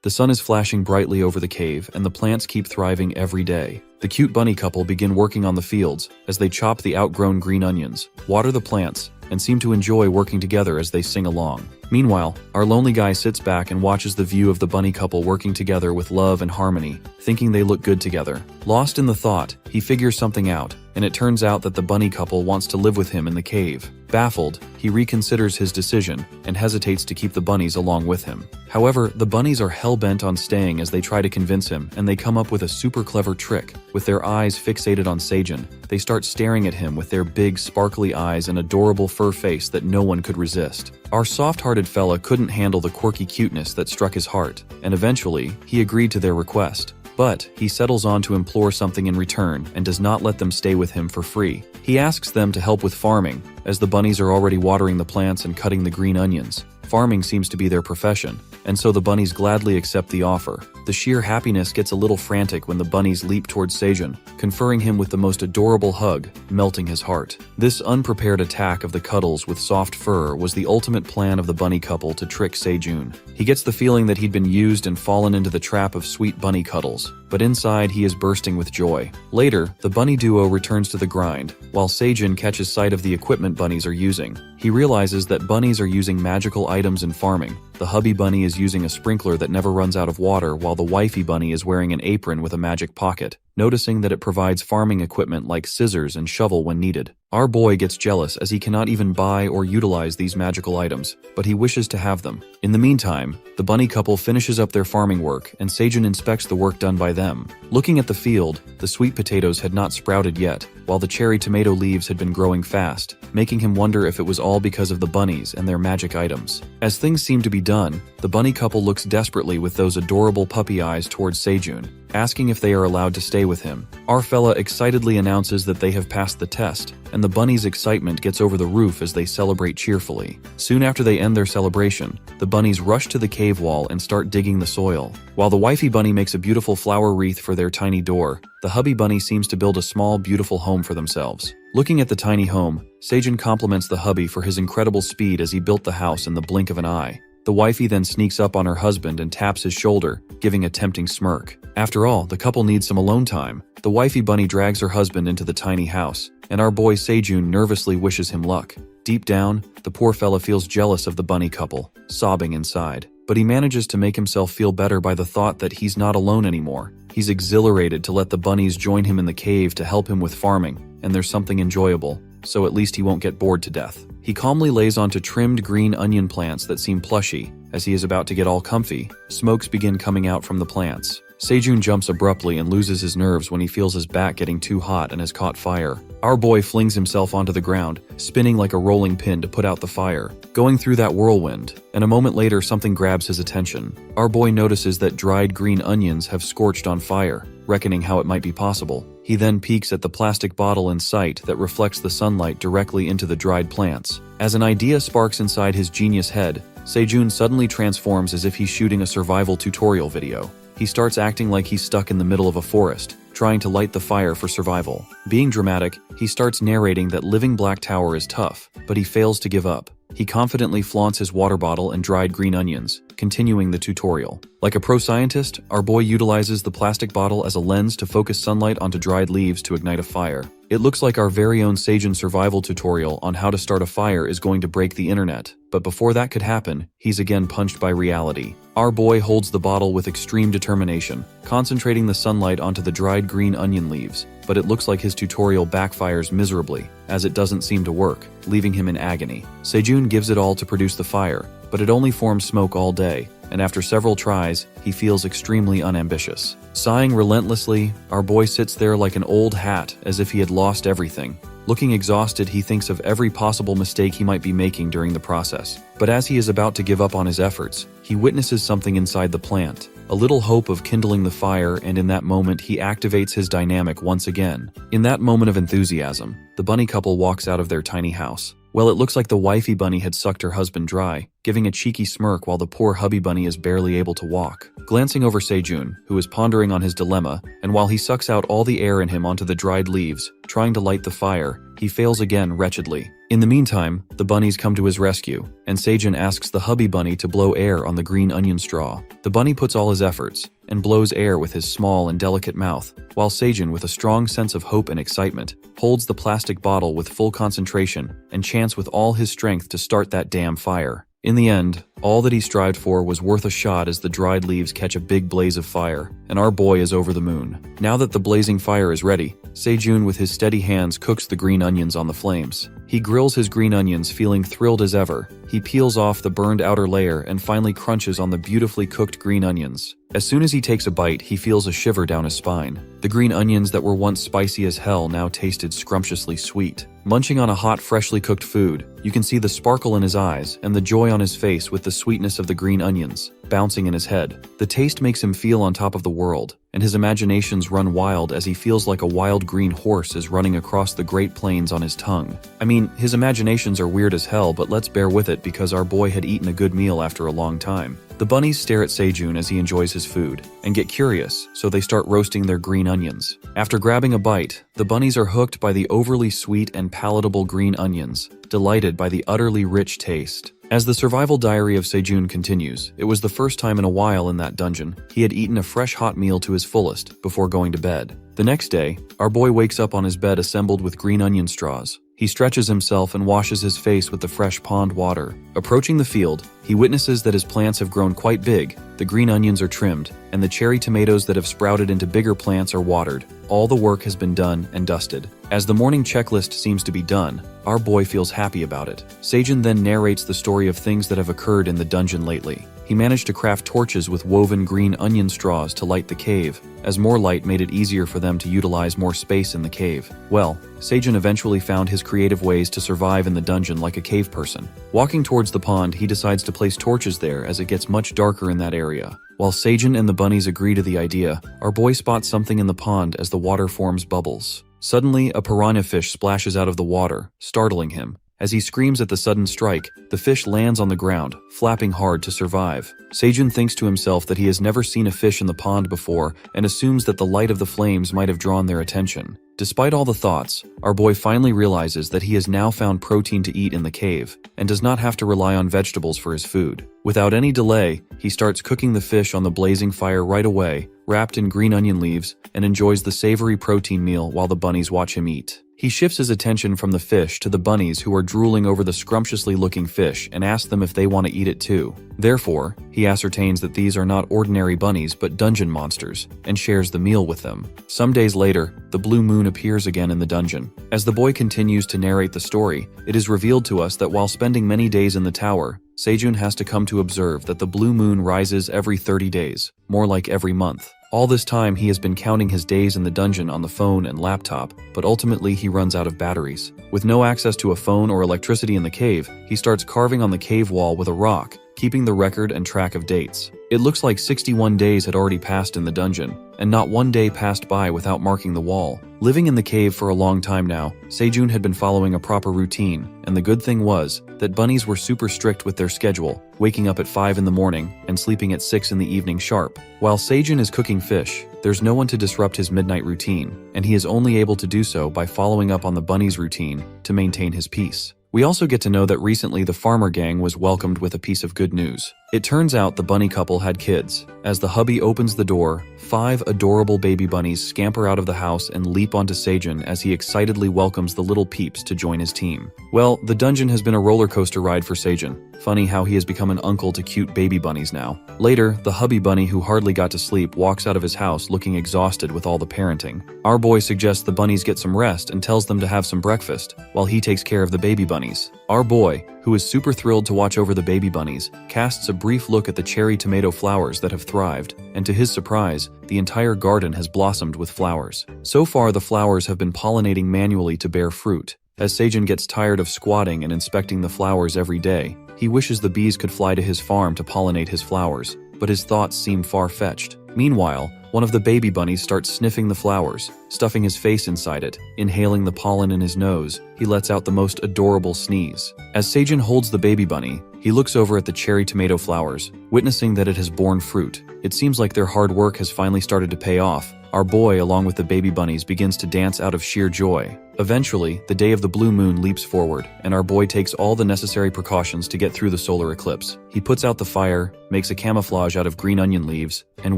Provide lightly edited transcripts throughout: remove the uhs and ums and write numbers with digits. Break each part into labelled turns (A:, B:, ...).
A: The sun is flashing brightly over the cave, and the plants keep thriving every day. The cute bunny couple begin working on the fields as they chop the outgrown green onions, water the plants, and seem to enjoy working together as they sing along. Meanwhile, our lonely guy sits back and watches the view of the bunny couple working together with love and harmony, thinking they look good together. Lost in the thought, he figures something out, and it turns out that the bunny couple wants to live with him in the cave. Baffled, he reconsiders his decision and hesitates to keep the bunnies along with him. However, the bunnies are hell-bent on staying as they try to convince him, and they come up with a super clever trick. With their eyes fixated on Sejun, they start staring at him with their big, sparkly eyes and adorable fur face that no one could resist. Our soft-hearted fella couldn't handle the quirky cuteness that struck his heart, and eventually, he agreed to their request. But he settles on to implore something in return and does not let them stay with him for free. He asks them to help with farming, as the bunnies are already watering the plants and cutting the green onions. Farming seems to be their profession, and so the bunnies gladly accept the offer. The sheer happiness gets a little frantic when the bunnies leap towards Sejun, conferring him with the most adorable hug, melting his heart. This unprepared attack of the cuddles with soft fur was the ultimate plan of the bunny couple to trick Sejun. He gets the feeling that he'd been used and fallen into the trap of sweet bunny cuddles, but inside he is bursting with joy. Later, the bunny duo returns to the grind, while Sejun catches sight of the equipment bunnies are using. He realizes that bunnies are using magical items in farming. The hubby bunny is using a sprinkler that never runs out of water, while the wifey bunny is wearing an apron with a magic pocket, noticing that it provides farming equipment like scissors and shovel when needed. Our boy gets jealous as he cannot even buy or utilize these magical items, but he wishes to have them. In the meantime, the bunny couple finishes up their farming work, and Sejun inspects the work done by them. Looking at the field, the sweet potatoes had not sprouted yet, while the cherry tomato leaves had been growing fast, making him wonder if it was all because of the bunnies and their magic items. As things seem to be done, the bunny couple looks desperately with those adorable puppy eyes towards Sejun, asking if they are allowed to stay with him. Our fella excitedly announces that they have passed the test, and the bunnies' excitement gets over the roof as they celebrate cheerfully. Soon after they end their celebration, the bunnies rush to the cave wall and start digging the soil. While the wifey bunny makes a beautiful flower wreath for their tiny door, the hubby bunny seems to build a small, beautiful home for themselves. Looking at the tiny home, Sejun compliments the hubby for his incredible speed as he built the house in the blink of an eye. The wifey then sneaks up on her husband and taps his shoulder, giving a tempting smirk. After all, the couple needs some alone time. The wifey bunny drags her husband into the tiny house, and our boy Sejun nervously wishes him luck. Deep down, the poor fella feels jealous of the bunny couple, sobbing inside. But he manages to make himself feel better by the thought that he's not alone anymore. He's exhilarated to let the bunnies join him in the cave to help him with farming, and there's something enjoyable, so at least he won't get bored to death. He calmly lays onto trimmed green onion plants that seem plushy. As he is about to get all comfy, smokes begin coming out from the plants. Sejun jumps abruptly and loses his nerves when he feels his back getting too hot and has caught fire. Our boy flings himself onto the ground, spinning like a rolling pin to put out the fire, going through that whirlwind, and a moment later something grabs his attention. Our boy notices that dried green onions have scorched on fire, reckoning how it might be possible. He then peeks at the plastic bottle in sight that reflects the sunlight directly into the dried plants. As an idea sparks inside his genius head, Sejun suddenly transforms as if he's shooting a survival tutorial video. He starts acting like he's stuck in the middle of a forest, trying to light the fire for survival. Being dramatic, he starts narrating that living Black Tower is tough, but he fails to give up. He confidently flaunts his water bottle and dried green onions, continuing the tutorial. Like a pro scientist, our boy utilizes the plastic bottle as a lens to focus sunlight onto dried leaves to ignite a fire. It looks like our very own Sejun survival tutorial on how to start a fire is going to break the internet. But before that could happen, he's again punched by reality. Our boy holds the bottle with extreme determination, concentrating the sunlight onto the dried green onion leaves. But it looks like his tutorial backfires miserably, as it doesn't seem to work, leaving him in agony. Sejun gives it all to produce the fire, but it only forms smoke all day, and after several tries, he feels extremely unambitious. Sighing relentlessly, our boy sits there like an old hat as if he had lost everything. Looking exhausted, he thinks of every possible mistake he might be making during the process. But as he is about to give up on his efforts, he witnesses something inside the plant. A little hope of kindling the fire, and in that moment he activates his dynamic once again. In that moment of enthusiasm, the bunny couple walks out of their tiny house. Well, it looks like the wifey bunny had sucked her husband dry, giving a cheeky smirk while the poor hubby bunny is barely able to walk. Glancing over Sejun, who is pondering on his dilemma, and while he sucks out all the air in him onto the dried leaves, trying to light the fire, he fails again wretchedly. In the meantime, the bunnies come to his rescue, and Sejun asks the hubby bunny to blow air on the green onion straw. The bunny puts all his efforts, and blows air with his small and delicate mouth, while Sejun, with a strong sense of hope and excitement, holds the plastic bottle with full concentration and chants with all his strength to start that damn fire. In the end, all that he strived for was worth a shot as the dried leaves catch a big blaze of fire, and our boy is over the moon. Now that the blazing fire is ready, Sejun with his steady hands cooks the green onions on the flames. He grills his green onions, feeling thrilled as ever. He peels off the burned outer layer and finally crunches on the beautifully cooked green onions. As soon as he takes a bite, he feels a shiver down his spine. The green onions that were once spicy as hell now tasted scrumptiously sweet. Munching on a hot, freshly cooked food, you can see the sparkle in his eyes and the joy on his face with the sweetness of the green onions bouncing in his head. The taste makes him feel on top of the world, and his imaginations run wild as he feels like a wild green horse is running across the Great Plains on his tongue. I mean, his imaginations are weird as hell, but let's bear with it because our boy had eaten a good meal after a long time. The bunnies stare at Sejun as he enjoys his food, and get curious, so they start roasting their green onions. After grabbing a bite, the bunnies are hooked by the overly sweet and palatable green onions, delighted by the utterly rich taste. As the survival diary of Sejun continues, it was the first time in a while in that dungeon he had eaten a fresh hot meal to his fullest before going to bed. The next day, our boy wakes up on his bed assembled with green onion straws. He stretches himself and washes his face with the fresh pond water. Approaching the field, he witnesses that his plants have grown quite big, the green onions are trimmed, and the cherry tomatoes that have sprouted into bigger plants are watered. All the work has been done and dusted. As the morning checklist seems to be done, our boy feels happy about it. Sejun then narrates the story of things that have occurred in the dungeon lately. He managed to craft torches with woven green onion straws to light the cave, as more light made it easier for them to utilize more space in the cave. Well, Sejun eventually found his creative ways to survive in the dungeon like a cave person. Walking towards the pond, he decides to place torches there as it gets much darker in that area. While Sejun and the bunnies agree to the idea, our boy spots something in the pond as the water forms bubbles. Suddenly, a piranha fish splashes out of the water, startling him. As he screams at the sudden strike, the fish lands on the ground, flapping hard to survive. Sejun thinks to himself that he has never seen a fish in the pond before and assumes that the light of the flames might have drawn their attention. Despite all the thoughts, our boy finally realizes that he has now found protein to eat in the cave and does not have to rely on vegetables for his food. Without any delay, he starts cooking the fish on the blazing fire right away, wrapped in green onion leaves, and enjoys the savory protein meal while the bunnies watch him eat. He shifts his attention from the fish to the bunnies who are drooling over the scrumptiously looking fish and asks them if they want to eat it too. Therefore, he ascertains that these are not ordinary bunnies but dungeon monsters, and shares the meal with them. Some days later, the blue moon appears again in the dungeon. As the boy continues to narrate the story, it is revealed to us that while spending many days in the tower, Sejun has to come to observe that the blue moon rises every 30 days, more like every month. All this time, he has been counting his days in the dungeon on the phone and laptop, but ultimately he runs out of batteries. With no access to a phone or electricity in the cave, he starts carving on the cave wall with a rock, keeping the record and track of dates. It looks like 61 days had already passed in the dungeon, and not one day passed by without marking the wall. Living in the cave for a long time now, Sejun had been following a proper routine, and the good thing was that bunnies were super strict with their schedule, waking up at 5 in the morning and sleeping at 6 in the evening sharp. While Sejun is cooking fish, there's no one to disrupt his midnight routine, and he is only able to do so by following up on the bunnies' routine to maintain his peace. We also get to know that recently the farmer gang was welcomed with a piece of good news. It turns out the bunny couple had kids. As the hubby opens the door, 5 adorable baby bunnies scamper out of the house and leap onto Sejun as he excitedly welcomes the little peeps to join his team. Well, the dungeon has been a roller coaster ride for Sejun. Funny how he has become an uncle to cute baby bunnies now. Later, the hubby bunny who hardly got to sleep walks out of his house looking exhausted with all the parenting. Our boy suggests the bunnies get some rest and tells them to have some breakfast, while he takes care of the baby bunnies. Our boy, who is super thrilled to watch over the baby bunnies, casts a brief look at the cherry tomato flowers that have thrived, and to his surprise, the entire garden has blossomed with flowers. So far, the flowers have been pollinating manually to bear fruit. As Sejun gets tired of squatting and inspecting the flowers every day, he wishes the bees could fly to his farm to pollinate his flowers, but his thoughts seem far-fetched. Meanwhile, one of the baby bunnies starts sniffing the flowers, stuffing his face inside it, inhaling the pollen in his nose. He lets out the most adorable sneeze. As Sejun holds the baby bunny, he looks over at the cherry tomato flowers, witnessing that it has borne fruit. It seems like their hard work has finally started to pay off. Our boy, along with the baby bunnies, begins to dance out of sheer joy. Eventually, the day of the blue moon leaps forward, and our boy takes all the necessary precautions to get through the solar eclipse. He puts out the fire, makes a camouflage out of green onion leaves, and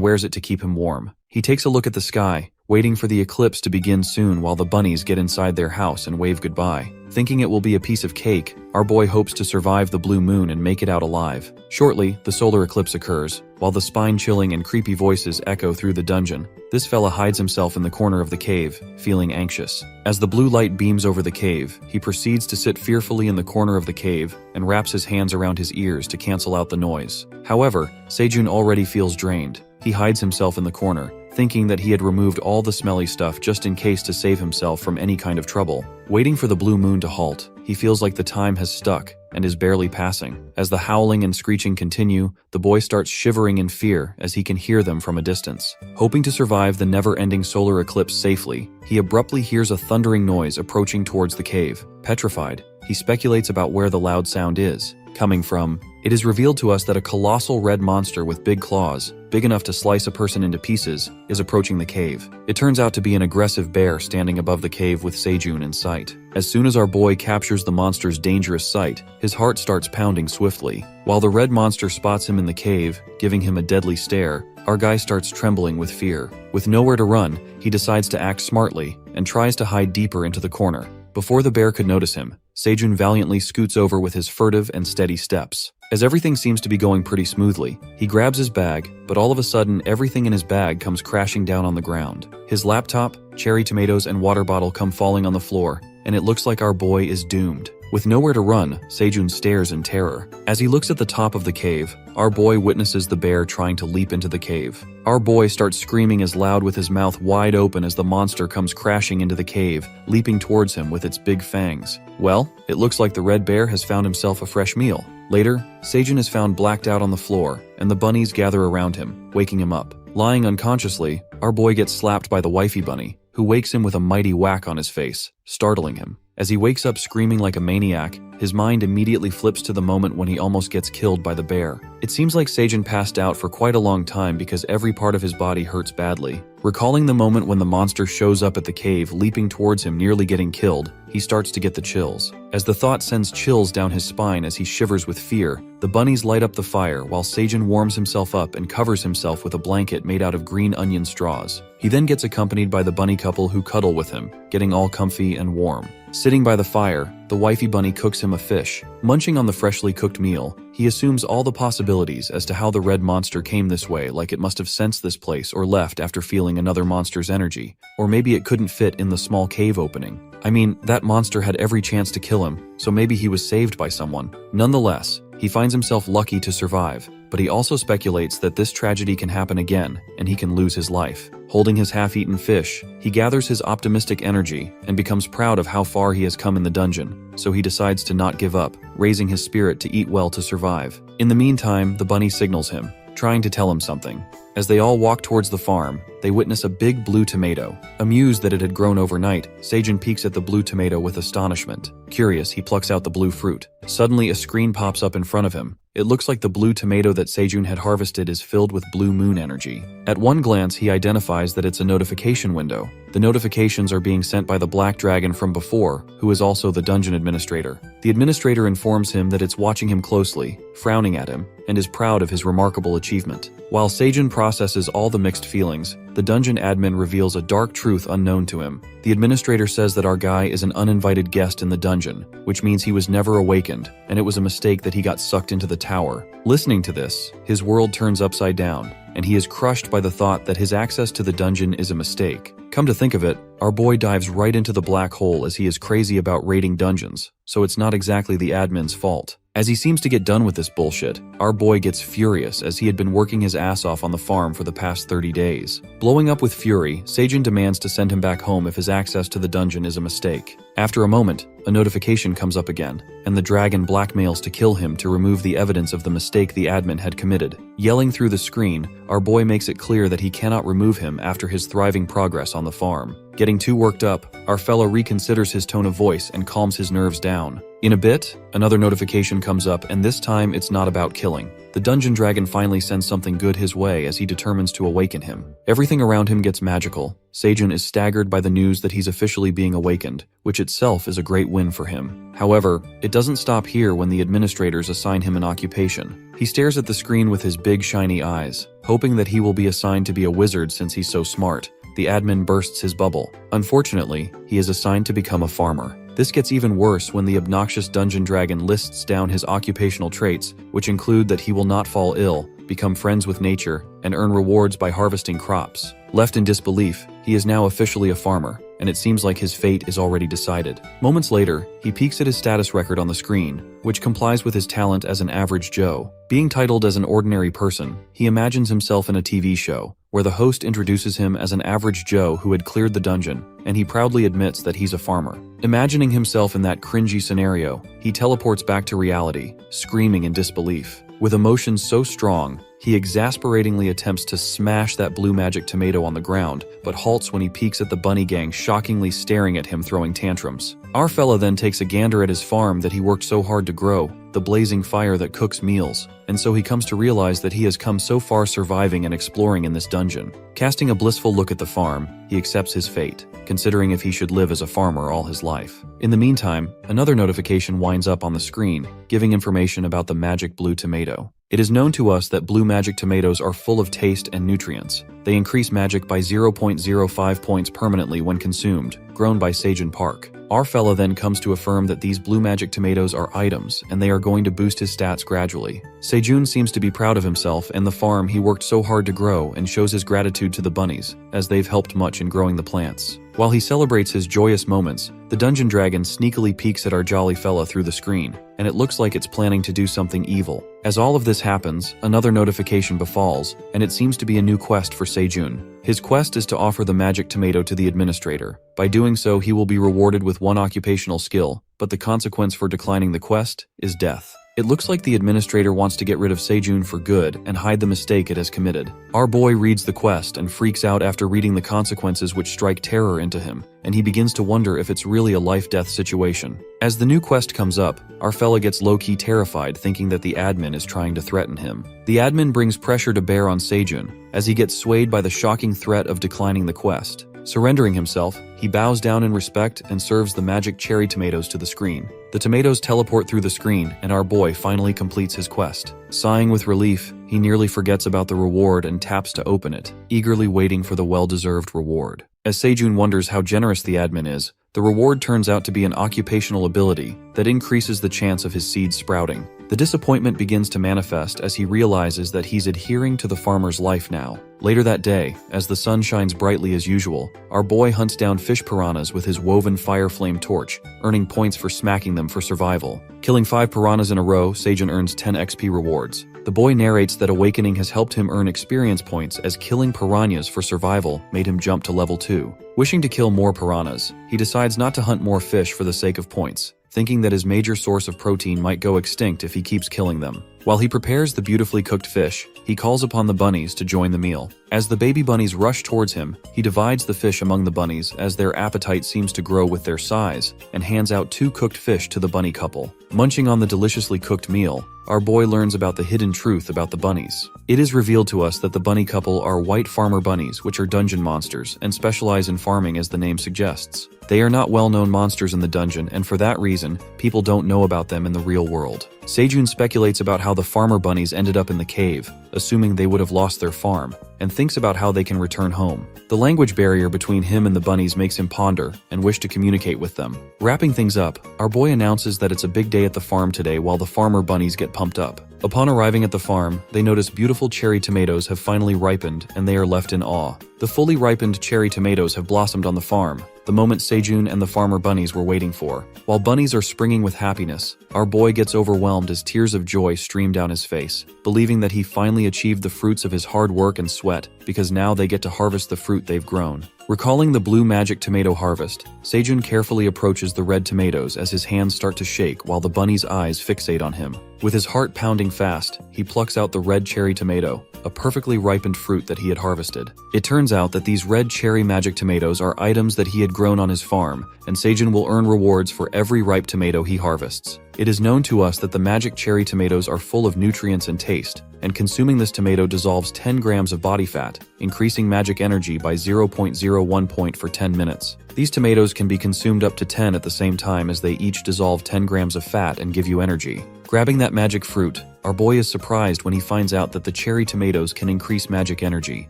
A: wears it to keep him warm. He takes a look at the sky, waiting for the eclipse to begin soon while the bunnies get inside their house and wave goodbye. Thinking it will be a piece of cake, our boy hopes to survive the blue moon and make it out alive. Shortly, the solar eclipse occurs, while the spine-chilling and creepy voices echo through the dungeon. This fella hides himself in the corner of the cave, feeling anxious. As the blue light beams over the cave, he proceeds to sit fearfully in the corner of the cave and wraps his hands around his ears to cancel out the noise. However, Sejun already feels drained. He hides himself in the corner, thinking that he had removed all the smelly stuff just in case to save himself from any kind of trouble. Waiting for the blue moon to halt, he feels like the time has stuck and is barely passing. As the howling and screeching continue, the boy starts shivering in fear as he can hear them from a distance. Hoping to survive the never-ending solar eclipse safely, he abruptly hears a thundering noise approaching towards the cave. Petrified, he speculates about where the loud sound is coming from. It is revealed to us that a colossal red monster with big claws, big enough to slice a person into pieces, is approaching the cave. It turns out to be an aggressive bear standing above the cave with Sejun in sight. As soon as our boy captures the monster's dangerous sight, his heart starts pounding swiftly. While the red monster spots him in the cave, giving him a deadly stare, our guy starts trembling with fear. With nowhere to run, he decides to act smartly and tries to hide deeper into the corner. Before the bear could notice him, Sejun valiantly scoots over with his furtive and steady steps. As everything seems to be going pretty smoothly, he grabs his bag, but all of a sudden everything in his bag comes crashing down on the ground. His laptop, cherry tomatoes, and water bottle come falling on the floor, and it looks like our boy is doomed. With nowhere to run, Sejun stares in terror. As he looks at the top of the cave, our boy witnesses the bear trying to leap into the cave. Our boy starts screaming as loud with his mouth wide open as the monster comes crashing into the cave, leaping towards him with its big fangs. Well, it looks like the red bear has found himself a fresh meal. Later, Sejun is found blacked out on the floor, and the bunnies gather around him, waking him up. Lying unconsciously, our boy gets slapped by the wifey bunny, who wakes him with a mighty whack on his face, startling him. As he wakes up screaming like a maniac, his mind immediately flips to the moment when he almost gets killed by the bear. It seems like Sejun passed out for quite a long time because every part of his body hurts badly. Recalling the moment when the monster shows up at the cave, leaping towards him, nearly getting killed, he starts to get the chills. As the thought sends chills down his spine as he shivers with fear, the bunnies light up the fire while Sejun warms himself up and covers himself with a blanket made out of green onion straws. He then gets accompanied by the bunny couple who cuddle with him, getting all comfy and warm. Sitting by the fire, the wifey bunny cooks him a fish. Munching on the freshly cooked meal, he assumes all the possibilities as to how the red monster came this way, like it must have sensed this place or left after feeling another monster's energy. Or maybe it couldn't fit in the small cave opening. I mean, that monster had every chance to kill him, so maybe he was saved by someone. Nonetheless, he finds himself lucky to survive, but he also speculates that this tragedy can happen again, and he can lose his life. Holding his half-eaten fish, he gathers his optimistic energy and becomes proud of how far he has come in the dungeon, so he decides to not give up, raising his spirit to eat well to survive. In the meantime, the bunny signals him, trying to tell him something. As they all walk towards the farm, they witness a big blue tomato. Amused that it had grown overnight, Sejun peeks at the blue tomato with astonishment. Curious, he plucks out the blue fruit. Suddenly, a screen pops up in front of him. It looks like the blue tomato that Sejun had harvested is filled with blue moon energy. At one glance, he identifies that it's a notification window. The notifications are being sent by the black dragon from before, who is also the dungeon administrator. The administrator informs him that it's watching him closely, frowning at him, and is proud of his remarkable achievement. While Sejun processes all the mixed feelings, the dungeon admin reveals a dark truth unknown to him. The administrator says that our guy is an uninvited guest in the dungeon, which means he was never awakened, and it was a mistake that he got sucked into the tower. Listening to this, his world turns upside down, and he is crushed by the thought that his access to the dungeon is a mistake. Come to think of it, our boy dives right into the black hole as he is crazy about raiding dungeons, so it's not exactly the admin's fault. As he seems to get done with this bullshit, our boy gets furious as he had been working his ass off on the farm for the past 30 days. Blowing up with fury, Sejun demands to send him back home if his access to the dungeon is a mistake. After a moment, a notification comes up again, and the dragon blackmails to kill him to remove the evidence of the mistake the admin had committed. Yelling through the screen, our boy makes it clear that he cannot remove him after his thriving progress on the farm. Getting too worked up, our fellow reconsiders his tone of voice and calms his nerves down. In a bit, another notification comes up, and this time it's not about killing. The dungeon dragon finally sends something good his way as he determines to awaken him. Everything around him gets magical. Sejun is staggered by the news that he's officially being awakened, which itself is a great win for him. However, it doesn't stop here when the administrators assign him an occupation. He stares at the screen with his big shiny eyes, hoping that he will be assigned to be a wizard since he's so smart. The admin bursts his bubble. Unfortunately, he is assigned to become a farmer. This gets even worse when the obnoxious dungeon dragon lists down his occupational traits, which include that he will not fall ill, become friends with nature, and earn rewards by harvesting crops. Left in disbelief, he is now officially a farmer, and it seems like his fate is already decided. Moments later, he peeks at his status record on the screen, which complies with his talent as an average Joe. Being titled as an ordinary person, he imagines himself in a TV show, where the host introduces him as an average Joe who had cleared the dungeon, and he proudly admits that he's a farmer. Imagining himself in that cringy scenario, he teleports back to reality, screaming in disbelief. With emotions so strong, he exasperatingly attempts to smash that blue magic tomato on the ground, but halts when he peeks at the bunny gang shockingly staring at him throwing tantrums. Our fella then takes a gander at his farm that he worked so hard to grow, the blazing fire that cooks meals, and so he comes to realize that he has come so far surviving and exploring in this dungeon. Casting a blissful look at the farm, he accepts his fate, considering if he should live as a farmer all his life. In the meantime, another notification winds up on the screen, giving information about the magic blue tomato. It is known to us that blue magic tomatoes are full of taste and nutrients. They increase magic by 0.05 points permanently when consumed, grown by Sejun Park. Our fella then comes to affirm that these blue magic tomatoes are items, and they are going to boost his stats gradually. Sejun seems to be proud of himself and the farm he worked so hard to grow, and shows his gratitude to the bunnies, as they've helped much in growing the plants. While he celebrates his joyous moments, the dungeon dragon sneakily peeks at our jolly fella through the screen, and it looks like it's planning to do something evil. As all of this happens, another notification befalls, and it seems to be a new quest for Sejun. His quest is to offer the magic tomato to the administrator. By doing so, he will be rewarded with one occupational skill, but the consequence for declining the quest is death. It looks like the administrator wants to get rid of Sejun for good and hide the mistake it has committed. Our boy reads the quest and freaks out after reading the consequences, which strike terror into him, and he begins to wonder if it's really a life-death situation. As the new quest comes up, our fella gets low-key terrified, thinking that the admin is trying to threaten him. The admin brings pressure to bear on Sejun, as he gets swayed by the shocking threat of declining the quest. Surrendering himself, he bows down in respect and serves the magic cherry tomatoes to the screen. The tomatoes teleport through the screen, and our boy finally completes his quest. Sighing with relief, he nearly forgets about the reward and taps to open it, eagerly waiting for the well-deserved reward. As Sejun wonders how generous the admin is, the reward turns out to be an occupational ability that increases the chance of his seed sprouting. The disappointment begins to manifest as he realizes that he's adhering to the farmer's life now. Later that day, as the sun shines brightly as usual, our boy hunts down fish piranhas with his woven fire flame torch, earning points for smacking them for survival. Killing 5 piranhas in a row, Sejun earns 10 XP rewards. The boy narrates that awakening has helped him earn experience points, as killing piranhas for survival made him jump to level 2. Wishing to kill more piranhas, he decides not to hunt more fish for the sake of points, thinking that his major source of protein might go extinct if he keeps killing them. While he prepares the beautifully cooked fish, he calls upon the bunnies to join the meal. As the baby bunnies rush towards him, he divides the fish among the bunnies as their appetite seems to grow with their size, and hands out 2 cooked fish to the bunny couple. Munching on the deliciously cooked meal, our boy learns about the hidden truth about the bunnies. It is revealed to us that the bunny couple are white farmer bunnies, which are dungeon monsters and specialize in farming as the name suggests. They are not well-known monsters in the dungeon, and for that reason, people don't know about them in the real world. Sejun speculates about how the farmer bunnies ended up in the cave, assuming they would have lost their farm, and thinks about how they can return home. The language barrier between him and the bunnies makes him ponder and wish to communicate with them. Wrapping things up, our boy announces that it's a big day at the farm today while the farmer bunnies get pumped up. Upon arriving at the farm, they notice beautiful cherry tomatoes have finally ripened, and they are left in awe. The fully ripened cherry tomatoes have blossomed on the farm, the moment Sejun and the farmer bunnies were waiting for. While bunnies are springing with happiness, our boy gets overwhelmed as tears of joy stream down his face, believing that he finally achieved the fruits of his hard work and sweat, because now they get to harvest the fruit they've grown. Recalling the blue magic tomato harvest, Sejun carefully approaches the red tomatoes as his hands start to shake while the bunny's eyes fixate on him. With his heart pounding fast, he plucks out the red cherry tomato, a perfectly ripened fruit that he had harvested. It turns out that these red cherry magic tomatoes are items that he had grown on his farm, and Sejun will earn rewards for every ripe tomato he harvests. It is known to us that the magic cherry tomatoes are full of nutrients and taste, and consuming this tomato dissolves 10 grams of body fat, increasing magic energy by 0.01 point for 10 minutes. These tomatoes can be consumed up to 10 at the same time as they each dissolve 10 grams of fat and give you energy. Grabbing that magic fruit, our boy is surprised when he finds out that the cherry tomatoes can increase magic energy.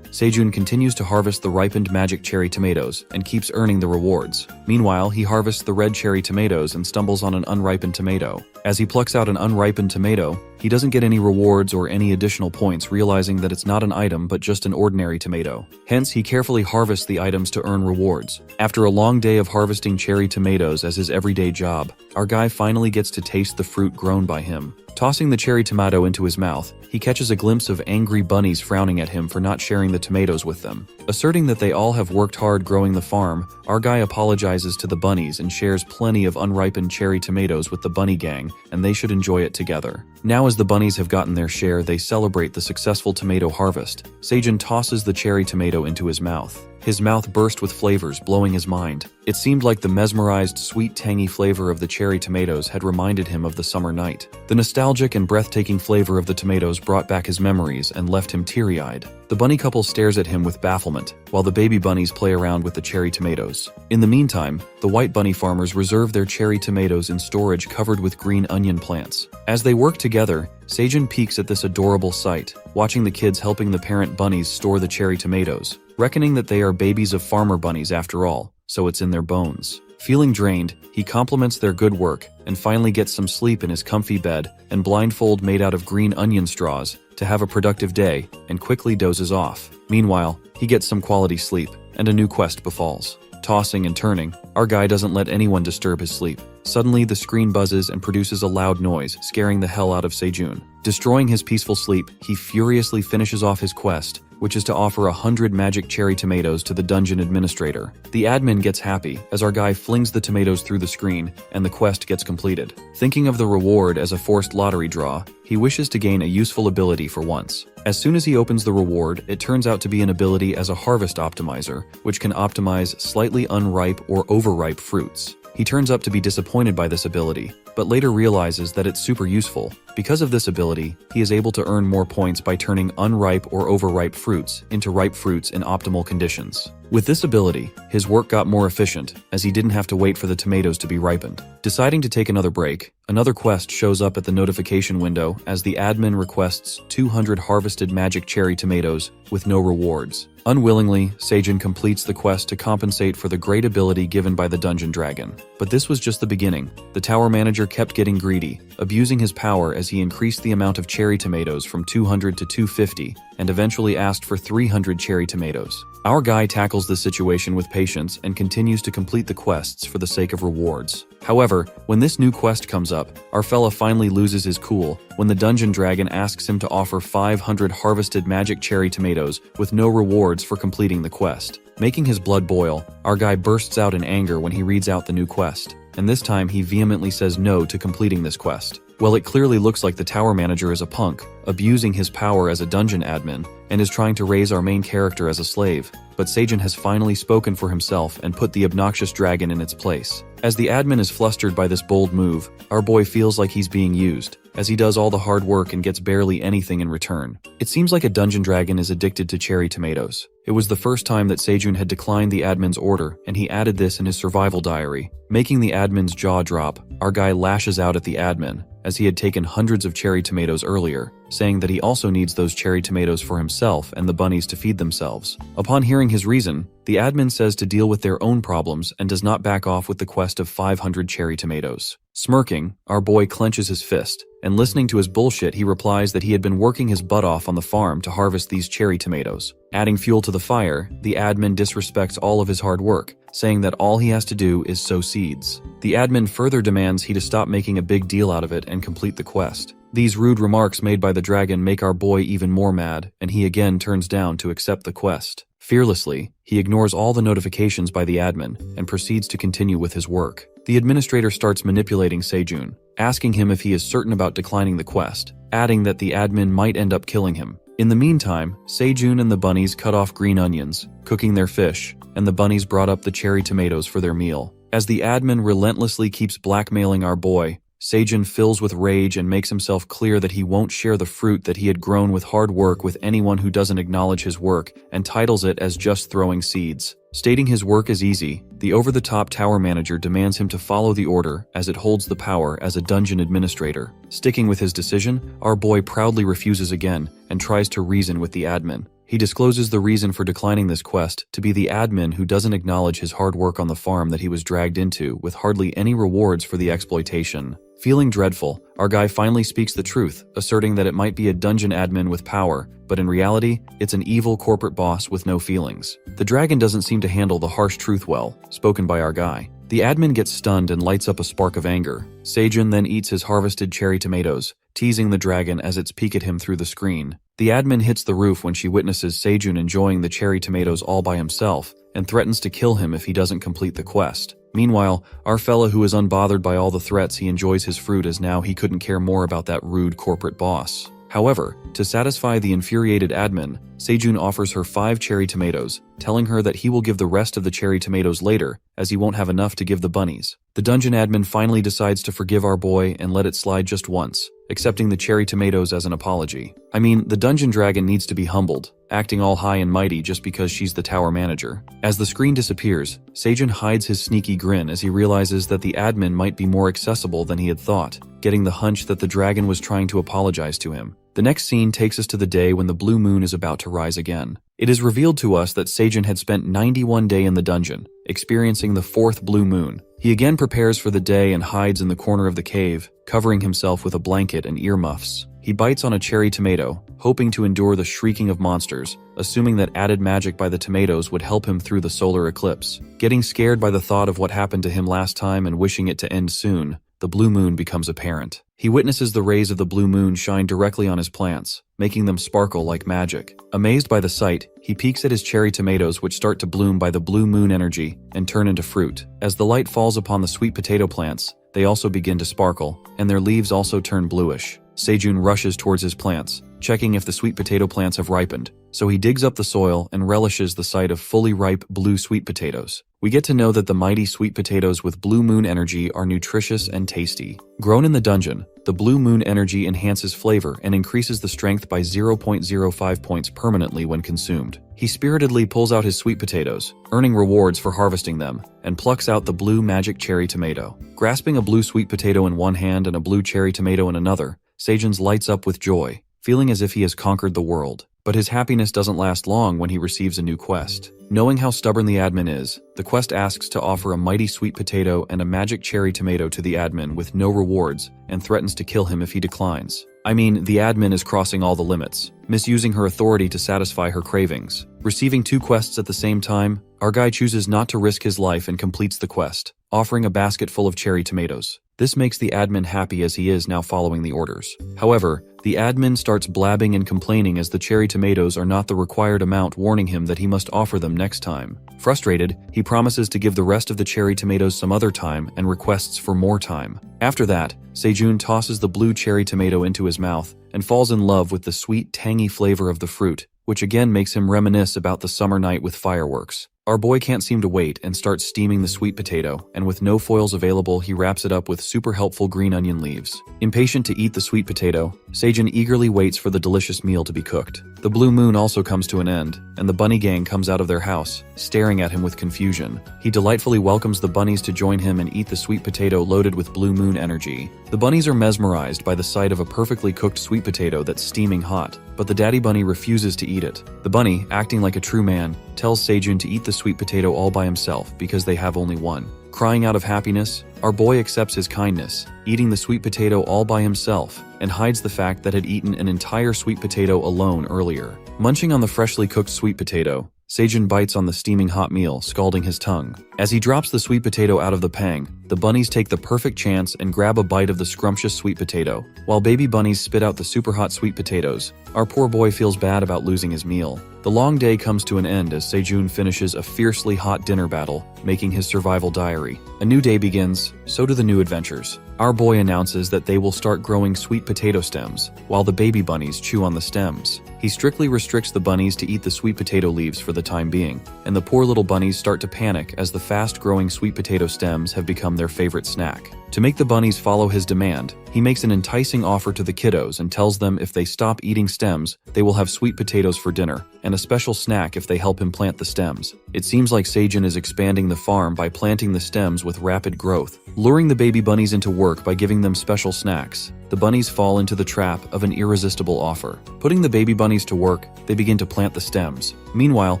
A: Sejun continues to harvest the ripened magic cherry tomatoes and keeps earning the rewards. Meanwhile, he harvests the red cherry tomatoes and stumbles on an unripened tomato. As he plucks out an unripened tomato, he doesn't get any rewards or any additional points, realizing that it's not an item but just an ordinary tomato. Hence, he carefully harvests the items to earn rewards. After a long day of harvesting cherry tomatoes as his everyday job, our guy finally gets to taste the fruit grown by him. Tossing the cherry tomato into his mouth, he catches a glimpse of angry bunnies frowning at him for not sharing the tomatoes with them. Asserting that they all have worked hard growing the farm, our guy apologizes to the bunnies and shares plenty of unripened cherry tomatoes with the bunny gang, and they should enjoy it together. Now as the bunnies have gotten their share, they celebrate the successful tomato harvest. Sejun tosses the cherry tomato into his mouth. His mouth burst with flavors, blowing his mind. It seemed like the mesmerized, sweet, tangy flavor of the cherry tomatoes had reminded him of the summer night. The nostalgic and breathtaking flavor of the tomatoes brought back his memories and left him teary-eyed. The bunny couple stares at him with bafflement, while the baby bunnies play around with the cherry tomatoes. In the meantime, the white bunny farmers reserve their cherry tomatoes in storage covered with green onion plants. As they work together, Sejun peeks at this adorable sight, watching the kids helping the parent bunnies store the cherry tomatoes, reckoning that they are babies of farmer bunnies after all, so it's in their bones. Feeling drained, he compliments their good work and finally gets some sleep in his comfy bed and blindfold made out of green onion straws to have a productive day and quickly dozes off. Meanwhile, he gets some quality sleep and a new quest befalls. Tossing and turning, our guy doesn't let anyone disturb his sleep. Suddenly, the screen buzzes and produces a loud noise, scaring the hell out of Sejun. Destroying his peaceful sleep, he furiously finishes off his quest, which is to offer 100 magic cherry tomatoes to the dungeon administrator. The admin gets happy as our guy flings the tomatoes through the screen and the quest gets completed. Thinking of the reward as a forced lottery draw, he wishes to gain a useful ability for once. As soon as he opens the reward, it turns out to be an ability as a harvest optimizer, which can optimize slightly unripe or overripe fruits. He turns up to be disappointed by this ability, but later realizes that it's super useful. Because of this ability, he is able to earn more points by turning unripe or overripe fruits into ripe fruits in optimal conditions. With this ability, his work got more efficient, as he didn't have to wait for the tomatoes to be ripened. Deciding to take another break, another quest shows up at the notification window as the admin requests 200 harvested magic cherry tomatoes with no rewards. Unwillingly, Sejun completes the quest to compensate for the great ability given by the dungeon dragon. But this was just the beginning. The tower manager kept getting greedy, abusing his power as he increased the amount of cherry tomatoes from 200 to 250, and eventually asked for 300 cherry tomatoes. Our guy tackles this situation with patience and continues to complete the quests for the sake of rewards. However, when this new quest comes up, our fella finally loses his cool when the dungeon dragon asks him to offer 500 harvested magic cherry tomatoes with no rewards for completing the quest. Making his blood boil, our guy bursts out in anger when he reads out the new quest, and this time he vehemently says no to completing this quest. Well, it clearly looks like the tower manager is a punk, abusing his power as a dungeon admin, and is trying to raise our main character as a slave. But Sejun has finally spoken for himself and put the obnoxious dragon in its place. As the admin is flustered by this bold move, our boy feels like he's being used, as he does all the hard work and gets barely anything in return. It seems like a dungeon dragon is addicted to cherry tomatoes. It was the first time that Sejun had declined the admin's order, and he added this in his survival diary. Making the admin's jaw drop, our guy lashes out at the admin, as he had taken hundreds of cherry tomatoes earlier, saying that he also needs those cherry tomatoes for himself and the bunnies to feed themselves. Upon hearing his reason, the admin says to deal with their own problems and does not back off with the quest of 500 cherry tomatoes. Smirking, our boy clenches his fist, and listening to his bullshit, he replies that he had been working his butt off on the farm to harvest these cherry tomatoes. Adding fuel to the fire, the admin disrespects all of his hard work, saying that all he has to do is sow seeds. The admin further demands he to stop making a big deal out of it and complete the quest. These rude remarks made by the dragon make our boy even more mad, and he again turns down to accept the quest. Fearlessly, he ignores all the notifications by the admin and proceeds to continue with his work. The administrator starts manipulating Sejun, asking him if he is certain about declining the quest, adding that the admin might end up killing him. In the meantime, Sejun and the bunnies cut off green onions, cooking their fish, and the bunnies brought up the cherry tomatoes for their meal. As the admin relentlessly keeps blackmailing our boy, Sejun fills with rage and makes himself clear that he won't share the fruit that he had grown with hard work with anyone who doesn't acknowledge his work, and titles it as just throwing seeds. Stating his work is easy, the over-the-top tower manager demands him to follow the order as it holds the power as a dungeon administrator. Sticking with his decision, our boy proudly refuses again and tries to reason with the admin. He discloses the reason for declining this quest to be the admin who doesn't acknowledge his hard work on the farm that he was dragged into with hardly any rewards for the exploitation. Feeling dreadful, our guy finally speaks the truth, asserting that it might be a dungeon admin with power, but in reality, it's an evil corporate boss with no feelings. The dragon doesn't seem to handle the harsh truth well, spoken by our guy. The admin gets stunned and lights up a spark of anger. Sejun then eats his harvested cherry tomatoes, teasing the dragon as it's peek at him through the screen. The admin hits the roof when she witnesses Sejun enjoying the cherry tomatoes all by himself, and threatens to kill him if he doesn't complete the quest. Meanwhile, our fella who is unbothered by all the threats, he enjoys his fruit as now he couldn't care more about that rude corporate boss. However, to satisfy the infuriated admin, Sejun offers her 5 cherry tomatoes, telling her that he will give the rest of the cherry tomatoes later, as he won't have enough to give the bunnies. The dungeon admin finally decides to forgive our boy and let it slide just once, accepting the cherry tomatoes as an apology. I mean, the dungeon dragon needs to be humbled, acting all high and mighty just because she's the tower manager. As the screen disappears, Sejun hides his sneaky grin as he realizes that the admin might be more accessible than he had thought, getting the hunch that the dragon was trying to apologize to him. The next scene takes us to the day when the blue moon is about to rise again. It is revealed to us that Sejun had spent 91 days in the dungeon, experiencing the 4th blue moon. He again prepares for the day and hides in the corner of the cave, covering himself with a blanket and earmuffs. He bites on a cherry tomato, hoping to endure the shrieking of monsters, assuming that added magic by the tomatoes would help him through the solar eclipse. Getting scared by the thought of what happened to him last time and wishing it to end soon, the blue moon becomes apparent. He witnesses the rays of the blue moon shine directly on his plants, making them sparkle like magic. Amazed by the sight, he peeks at his cherry tomatoes, which start to bloom by the blue moon energy and turn into fruit. As the light falls upon the sweet potato plants, they also begin to sparkle, and their leaves also turn bluish. Sejun rushes towards his plants, checking if the sweet potato plants have ripened, so he digs up the soil and relishes the sight of fully ripe blue sweet potatoes. We get to know that the mighty sweet potatoes with blue moon energy are nutritious and tasty. Grown in the dungeon, the blue moon energy enhances flavor and increases the strength by 0.05 points permanently when consumed. He spiritedly pulls out his sweet potatoes, earning rewards for harvesting them, and plucks out the blue magic cherry tomato. Grasping a blue sweet potato in one hand and a blue cherry tomato in another, Sejun lights up with joy, feeling as if he has conquered the world. But his happiness doesn't last long when he receives a new quest. Knowing how stubborn the admin is, the quest asks to offer a mighty sweet potato and a magic cherry tomato to the admin with no rewards, and threatens to kill him if he declines. I mean, the admin is crossing all the limits, misusing her authority to satisfy her cravings. Receiving 2 quests at the same time, our guy chooses not to risk his life and completes the quest, offering a basket full of cherry tomatoes. This makes the admin happy as he is now following the orders. However, the admin starts blabbing and complaining as the cherry tomatoes are not the required amount, warning him that he must offer them next time. Frustrated, he promises to give the rest of the cherry tomatoes some other time and requests for more time. After that, Sejun tosses the blue cherry tomato into his mouth and falls in love with the sweet, tangy flavor of the fruit, which again makes him reminisce about the summer night with fireworks. Our boy can't seem to wait and starts steaming the sweet potato, and with no foils available, he wraps it up with super helpful green onion leaves. Impatient to eat the sweet potato, Sejun eagerly waits for the delicious meal to be cooked. The blue moon also comes to an end, and the bunny gang comes out of their house, staring at him with confusion. He delightfully welcomes the bunnies to join him and eat the sweet potato loaded with blue moon energy. The bunnies are mesmerized by the sight of a perfectly cooked sweet potato that's steaming hot, but the daddy bunny refuses to eat it. The bunny, acting like a true man, tells Sejun to eat the sweet potato all by himself because they have only one. Crying out of happiness, our boy accepts his kindness, eating the sweet potato all by himself, and hides the fact that had eaten an entire sweet potato alone earlier. Munching on the freshly cooked sweet potato, Sejun bites on the steaming hot meal, scalding his tongue. As he drops the sweet potato out of the pang, the bunnies take the perfect chance and grab a bite of the scrumptious sweet potato. While baby bunnies spit out the super hot sweet potatoes, our poor boy feels bad about losing his meal. The long day comes to an end as Sejun finishes a fiercely hot dinner battle, making his survival diary. A new day begins, so do the new adventures. Our boy announces that they will start growing sweet potato stems, while the baby bunnies chew on the stems. He strictly restricts the bunnies to eat the sweet potato leaves for the time being, and the poor little bunnies start to panic as the fast-growing sweet potato stems have become their favorite snack. To make the bunnies follow his demand, he makes an enticing offer to the kiddos and tells them if they stop eating stems, they will have sweet potatoes for dinner, and a special snack if they help him plant the stems. It seems like Sejun is expanding the farm by planting the stems with rapid growth, luring the baby bunnies into work by giving them special snacks. The bunnies fall into the trap of an irresistible offer. Putting the baby bunnies to work, they begin to plant the stems. Meanwhile,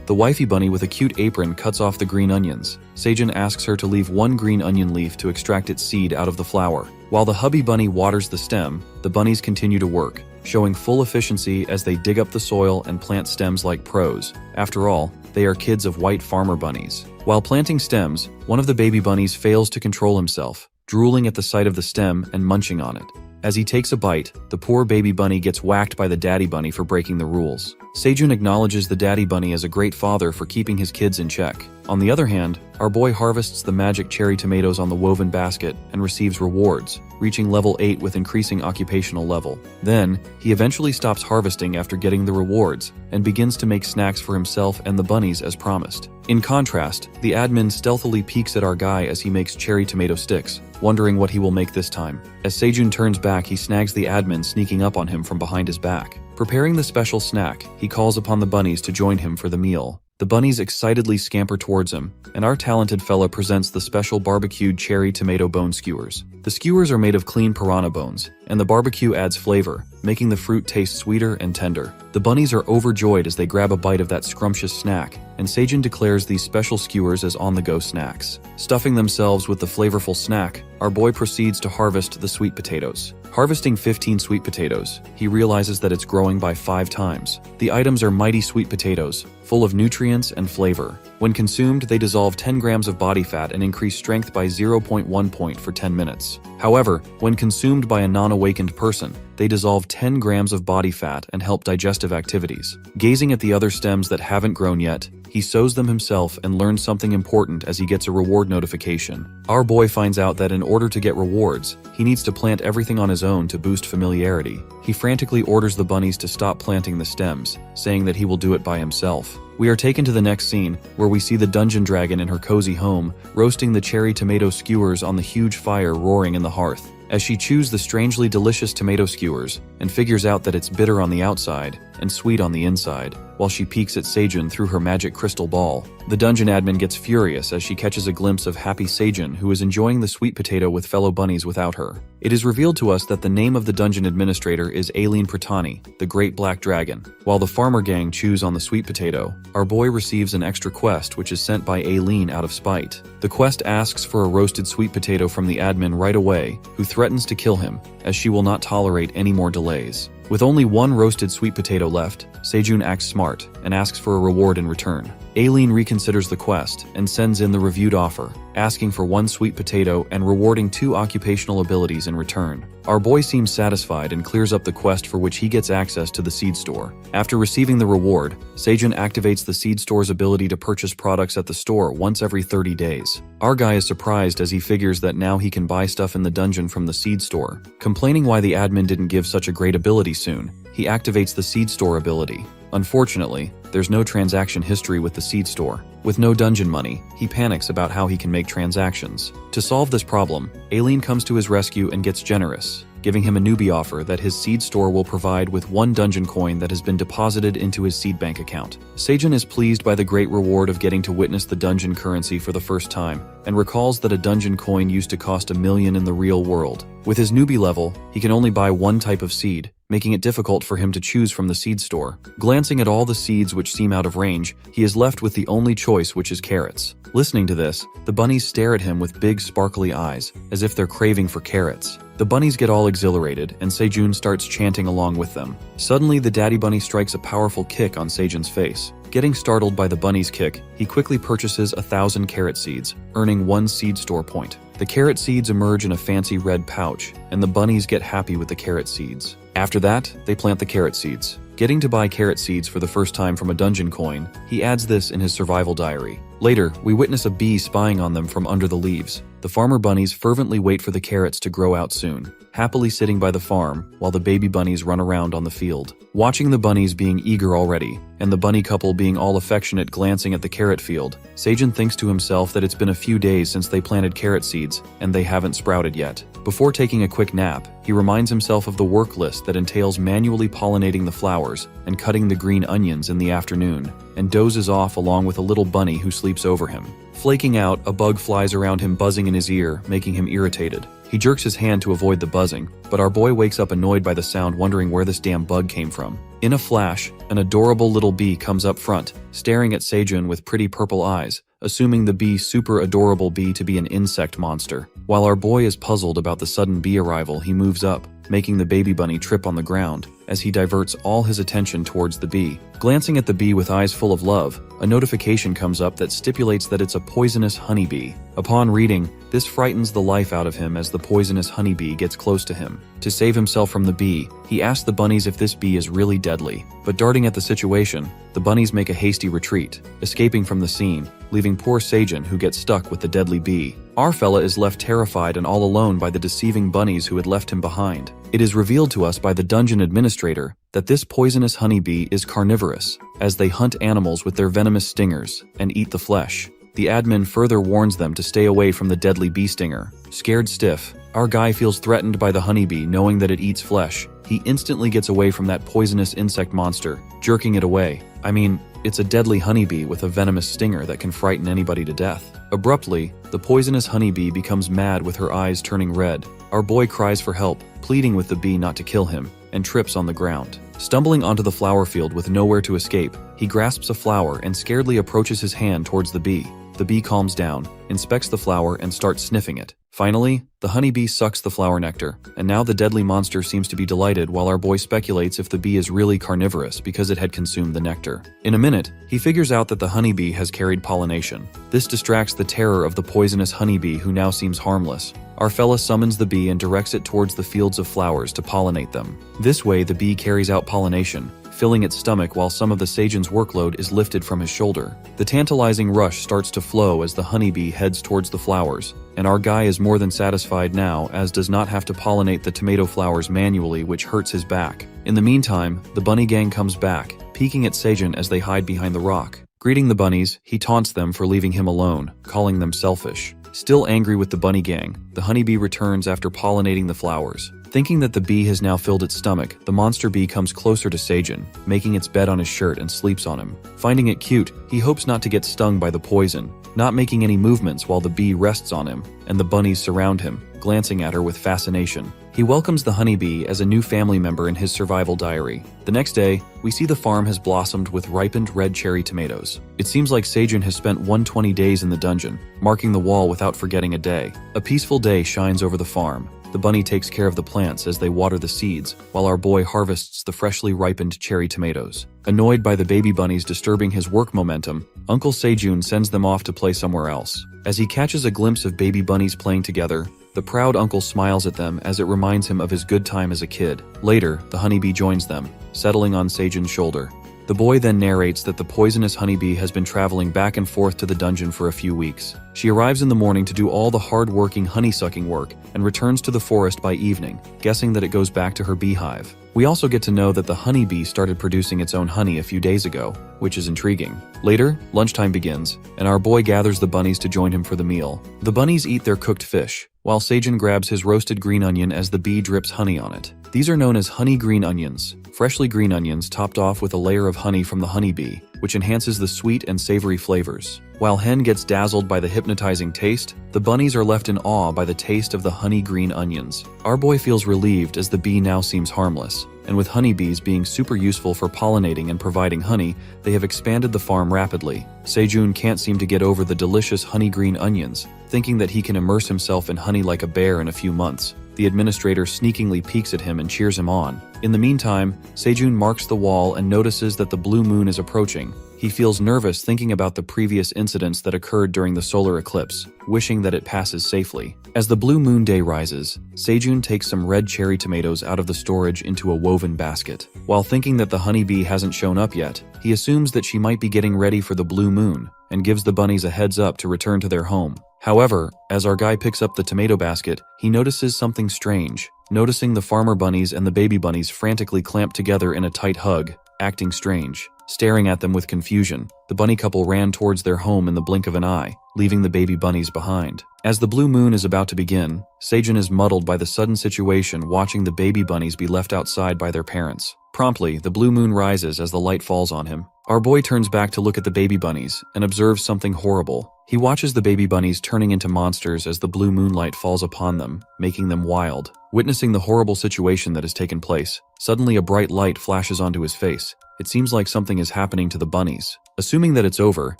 A: the wifey bunny with a cute apron cuts off the green onions. Sejun asks her to leave one green onion leaf to extract its seed out of the flower. While the hubby bunny waters the stem, the bunnies continue to work, showing full efficiency as they dig up the soil and plant stems like pros. After all, they are kids of white farmer bunnies. While planting stems, one of the baby bunnies fails to control himself, drooling at the sight of the stem and munching on it. As he takes a bite, the poor baby bunny gets whacked by the daddy bunny for breaking the rules. Sejun acknowledges the daddy bunny as a great father for keeping his kids in check. On the other hand, our boy harvests the magic cherry tomatoes on the woven basket and receives rewards, reaching level 8 with increasing occupational level. Then, he eventually stops harvesting after getting the rewards and begins to make snacks for himself and the bunnies as promised. In contrast, the admin stealthily peeks at our guy as he makes cherry tomato sticks, wondering what he will make this time. As Sejun turns back, he snags the admin sneaking up on him from behind his back. Preparing the special snack, he calls upon the bunnies to join him for the meal. The bunnies excitedly scamper towards him, and our talented fella presents the special barbecued cherry tomato bone skewers. The skewers are made of clean piranha bones, and the barbecue adds flavor, making the fruit taste sweeter and tender. The bunnies are overjoyed as they grab a bite of that scrumptious snack, and Sejun declares these special skewers as on-the-go snacks. Stuffing themselves with the flavorful snack, our boy proceeds to harvest the sweet potatoes. Harvesting 15 sweet potatoes, he realizes that it's growing by 5 times. The items are mighty sweet potatoes, full of nutrients and flavor. When consumed, they dissolve 10 grams of body fat and increase strength by 0.1 point for 10 minutes. However, when consumed by a non-awakened person, they dissolve 10 grams of body fat and help digestive activities. Gazing at the other stems that haven't grown yet, he sows them himself and learns something important as he gets a reward notification. Our boy finds out that in order to get rewards, he needs to plant everything on his own to boost familiarity. He frantically orders the bunnies to stop planting the stems, saying that he will do it by himself. We are taken to the next scene, where we see the dungeon dragon in her cozy home, roasting the cherry tomato skewers on the huge fire roaring in the hearth. As she chews the strangely delicious tomato skewers and figures out that it's bitter on the outside and sweet on the inside, while she peeks at Sejun through her magic crystal ball, the dungeon admin gets furious as she catches a glimpse of happy Sejun, who is enjoying the sweet potato with fellow bunnies without her. It is revealed to us that the name of the dungeon administrator is Ep.3, the Great Black Dragon. While the farmer gang chews on the sweet potato, our boy receives an extra quest which is sent by Ep out of spite. The quest asks for a roasted sweet potato from the admin right away, who threatens to kill him, as she will not tolerate any more delays. With only one roasted sweet potato left, Sejun acts smart and asks for a reward in return. Aileen reconsiders the quest and sends in the reviewed offer, asking for 1 sweet potato and rewarding 2 occupational abilities in return. Our boy seems satisfied and clears up the quest, for which he gets access to the seed store. After receiving the reward, Sejun activates the seed store's ability to purchase products at the store once every 30 days. Our guy is surprised as he figures that now he can buy stuff in the dungeon from the seed store. Complaining why the admin didn't give such a great ability soon, he activates the seed store ability. Unfortunately, there's no transaction history with the seed store. With no dungeon money, he panics about how he can make transactions. To solve this problem, Aileen comes to his rescue and gets generous, giving him a newbie offer that his seed store will provide with 1 dungeon coin that has been deposited into his seed bank account. Sejun is pleased by the great reward of getting to witness the dungeon currency for the first time, and recalls that a dungeon coin used to cost 1 million in the real world. With his newbie level, he can only buy 1 type of seed, making it difficult for him to choose from the seed store. Glancing at all the seeds which seem out of range, he is left with the only choice, which is carrots. Listening to this, the bunnies stare at him with big sparkly eyes, as if they're craving for carrots. The bunnies get all exhilarated, and Sejun starts chanting along with them. Suddenly, the daddy bunny strikes a powerful kick on Sejun's face. Getting startled by the bunny's kick, he quickly purchases 1,000 carrot seeds, earning 1 seed store point. The carrot seeds emerge in a fancy red pouch, and the bunnies get happy with the carrot seeds. After that, they plant the carrot seeds. Getting to buy carrot seeds for the first time from a dungeon coin, he adds this in his survival diary. Later, we witness a bee spying on them from under the leaves. The farmer bunnies fervently wait for the carrots to grow out soon, happily sitting by the farm while the baby bunnies run around on the field. Watching the bunnies being eager already, and the bunny couple being all affectionate glancing at the carrot field, Sejun thinks to himself that it's been a few days since they planted carrot seeds, and they haven't sprouted yet. Before taking a quick nap, he reminds himself of the work list that entails manually pollinating the flowers and cutting the green onions in the afternoon, and dozes off along with a little bunny who sleeps over him. Flaking out, a bug flies around him buzzing in his ear, making him irritated. He jerks his hand to avoid the buzzing, but our boy wakes up annoyed by the sound, wondering where this damn bug came from. In a flash, an adorable little bee comes up front, staring at Sejun with pretty purple eyes, assuming the bee super adorable bee to be an insect monster. While our boy is puzzled about the sudden bee arrival, he moves up, making the baby bunny trip on the ground, as he diverts all his attention towards the bee. Glancing at the bee with eyes full of love, a notification comes up that stipulates that it's a poisonous honeybee. Upon reading, this frightens the life out of him as the poisonous honeybee gets close to him. To save himself from the bee, he asks the bunnies if this bee is really deadly. But darting at the situation, the bunnies make a hasty retreat, escaping from the scene, leaving poor Sejun who gets stuck with the deadly bee. Our fella is left terrified and all alone by the deceiving bunnies who had left him behind. It is revealed to us by the dungeon administrator that this poisonous honeybee is carnivorous, as they hunt animals with their venomous stingers and eat the flesh. The admin further warns them to stay away from the deadly bee stinger. Scared stiff, our guy feels threatened by the honeybee, knowing that it eats flesh. He instantly gets away from that poisonous insect monster, jerking it away. I mean, it's a deadly honeybee with a venomous stinger that can frighten anybody to death. Abruptly, the poisonous honeybee becomes mad with her eyes turning red. Our boy cries for help, pleading with the bee not to kill him, and trips on the ground. Stumbling onto the flower field with nowhere to escape, he grasps a flower and scaredly approaches his hand towards the bee. The bee calms down, inspects the flower, and starts sniffing it. Finally, the honeybee sucks the flower nectar, and now the deadly monster seems to be delighted while our boy speculates if the bee is really carnivorous because it had consumed the nectar. In a minute, he figures out that the honeybee has carried pollination. This distracts the terror of the poisonous honeybee, who now seems harmless. Our fella summons the bee and directs it towards the fields of flowers to pollinate them. This way, the bee carries out pollination, filling its stomach while some of the Sejun's workload is lifted from his shoulder. The tantalizing rush starts to flow as the honeybee heads towards the flowers, and our guy is more than satisfied now, as does not have to pollinate the tomato flowers manually, which hurts his back. In the meantime, the bunny gang comes back, peeking at Sejun as they hide behind the rock. Greeting the bunnies, he taunts them for leaving him alone, calling them selfish. Still angry with the bunny gang, the honeybee returns after pollinating the flowers. Thinking that the bee has now filled its stomach, the monster bee comes closer to Sejun, making its bed on his shirt and sleeps on him. Finding it cute, he hopes not to get stung by the poison, not making any movements while the bee rests on him, and the bunnies surround him, glancing at her with fascination. He welcomes the honeybee as a new family member in his survival diary. The next day, we see the farm has blossomed with ripened red cherry tomatoes. It seems like Sejun has spent 120 days in the dungeon, marking the wall without forgetting a day. A peaceful day shines over the farm. The bunny takes care of the plants as they water the seeds, while our boy harvests the freshly ripened cherry tomatoes. Annoyed by the baby bunnies disturbing his work momentum, Uncle Sejun sends them off to play somewhere else. As he catches a glimpse of baby bunnies playing together, the proud uncle smiles at them as it reminds him of his good time as a kid. Later, the honeybee joins them, settling on Sejun's shoulder. The boy then narrates that the poisonous honeybee has been traveling back and forth to the dungeon for a few weeks. She arrives in the morning to do all the hard-working honey-sucking work and returns to the forest by evening, guessing that it goes back to her beehive. We also get to know that the honeybee started producing its own honey a few days ago, which is intriguing. Later, lunchtime begins, and our boy gathers the bunnies to join him for the meal. The bunnies eat their cooked fish, while Sejun grabs his roasted green onion as the bee drips honey on it. These are known as honey green onions, freshly green onions topped off with a layer of honey from the honeybee, which enhances the sweet and savory flavors. While Hen gets dazzled by the hypnotizing taste, the bunnies are left in awe by the taste of the honey green onions. Our boy feels relieved as the bee now seems harmless, and with honeybees being super useful for pollinating and providing honey, they have expanded the farm rapidly. Sejun can't seem to get over the delicious honey green onions, thinking that he can immerse himself in honey like a bear in a few months. The administrator sneakingly peeks at him and cheers him on. In the meantime, Sejun marks the wall and notices that the blue moon is approaching. He feels nervous thinking about the previous incidents that occurred during the solar eclipse, wishing that it passes safely. As the blue moon day rises, Sejun takes some red cherry tomatoes out of the storage into a woven basket. While thinking that the honeybee hasn't shown up yet, he assumes that she might be getting ready for the blue moon, and gives the bunnies a heads up to return to their home. However, as our guy picks up the tomato basket, he notices something strange. Noticing the farmer bunnies and the baby bunnies frantically clamped together in a tight hug, acting strange. Staring at them with confusion, the bunny couple ran towards their home in the blink of an eye, leaving the baby bunnies behind. As the blue moon is about to begin, Sejun is muddled by the sudden situation watching the baby bunnies be left outside by their parents. Promptly, the blue moon rises as the light falls on him. Our boy turns back to look at the baby bunnies and observes something horrible. He watches the baby bunnies turning into monsters as the blue moonlight falls upon them, making them wild. Witnessing the horrible situation that has taken place, suddenly a bright light flashes onto his face. It seems like something is happening to the bunnies. Assuming that it's over,